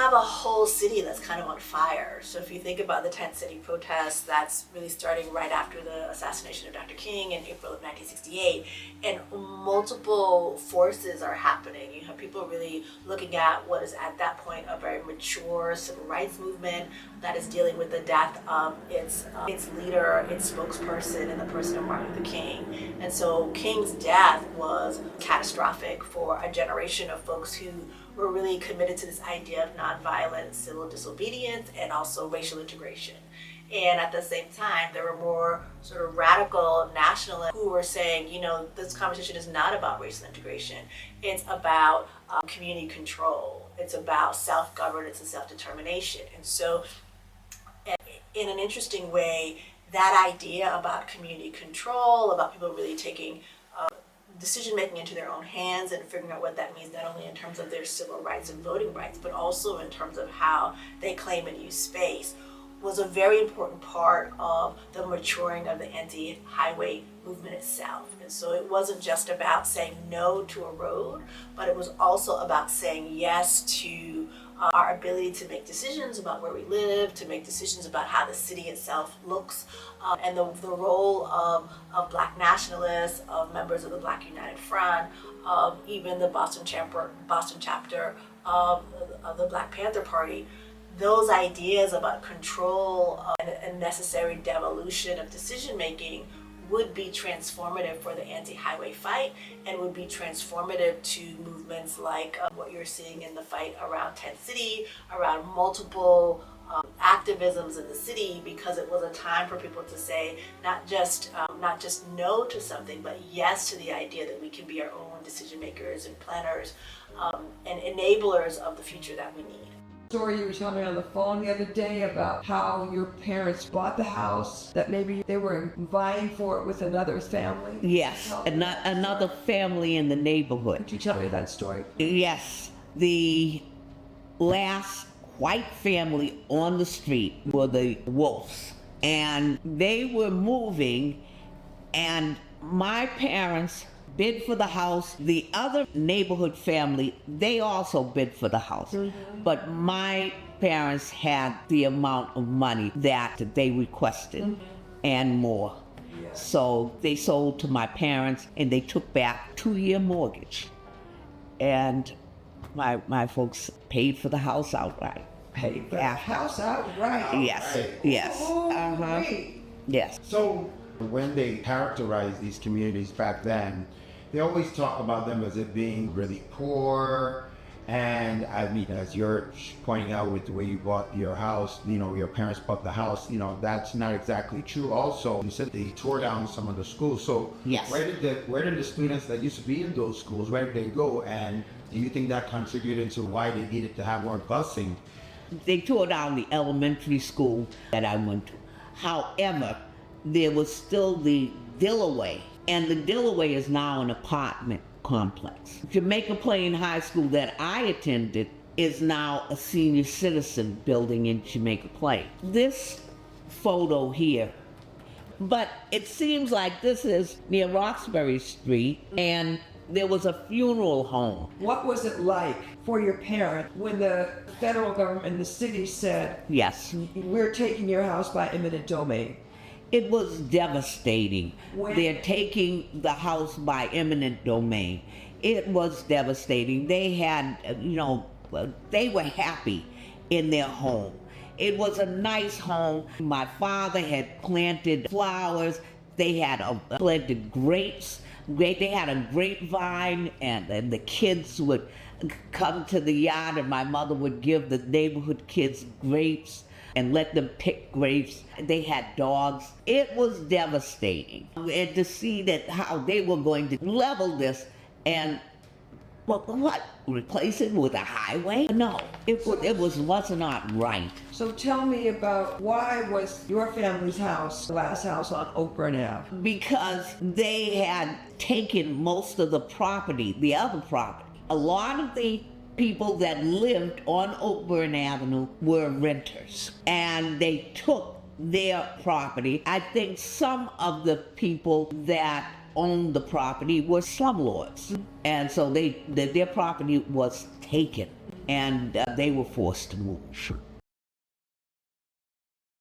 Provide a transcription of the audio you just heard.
have a whole city that's kind of on fire. So if you think about the tent city protests, that's really starting right after the assassination of Dr. King in April of 1968, and multiple forces are happening. You have people really looking at what is at that point a very mature civil rights movement that is dealing with the death of its leader, its spokesperson, in the person of Martin Luther King. And so King's death was catastrophic for a generation of folks who were really committed to this idea of nonviolent civil disobedience and also racial integration. And at the same time, there were more sort of radical nationalists who were saying, this conversation is not about racial integration. It's about community control. It's about self-governance and self-determination. And so in an interesting way, that idea about community control, about people really taking decision making into their own hands and figuring out what that means, not only in terms of their civil rights and voting rights, but also in terms of how they claim and use space, was a very important part of the maturing of the anti-highway movement itself. And so it wasn't just about saying no to a road, but it was also about saying yes to our ability to make decisions about where we live, to make decisions about how the city itself looks, and the role of Black nationalists, of members of the Black United Front, of even the Boston chapter of the Black Panther Party. Those ideas about control and necessary devolution of decision making would be transformative for the anti-highway fight, and would be transformative to movements like what you're seeing in the fight around Tent City, around multiple activisms in the city, because it was a time for people to say not just no to something, but yes to the idea that we can be our own decision makers and planners and enablers of the future that we need. Story you were telling me on the phone the other day about how your parents bought the house, that maybe they were vying for it with another family. Yes, another family in the neighborhood. Could you tell me that story? Yes, the last white family on the street were the Wolves, and they were moving, and my parents bid for the house. The other neighborhood family, they also bid for the house. Mm-hmm. But my parents had the amount of money that they requested, mm-hmm. and more. Yes. So they sold to my parents, and they took back 2-year mortgage. And my folks paid for the house outright. Paid for the house outright? Yes, right. Yes. Uh-huh. Yes. So when they characterized these communities back then, they always talk about them as it being really poor. And I mean, as you're pointing out with the way you bought your house, your parents bought the house, that's not exactly true. Also, you said they tore down some of the schools. So yes. Where did the students that used to be in those schools, where did they go? And do you think that contributed to why they needed to have more busing? They tore down the elementary school that I went to. However, there was still the Dillaway, and the Dillaway is now an apartment complex. Jamaica Plain High School that I attended is now a senior citizen building in Jamaica Plain. This photo here, but it seems like this is near Roxbury Street, and there was a funeral home. What was it like for your parent when the federal government and the city said, yes, we're taking your house by eminent domain? It was devastating. They're taking the house by eminent domain. It was devastating. They had, they were happy in their home. It was a nice home. My father had planted flowers. They had planted grapes. They had a grapevine, and the kids would come to the yard, and my mother would give the neighborhood kids grapes and let them pick grapes. They had dogs. It was devastating. And to see that how they were going to level this and what? Replace it with a highway? No, it was not right. So tell me about why was your family's house the last house on Oakburn Ave? Because they had taken most of the property, the other property. A lot of the people that lived on Oakburn Avenue were renters, and they took their property. I think some of the people that owned the property were slumlords, and so their property was taken. and they were forced to move. Sure.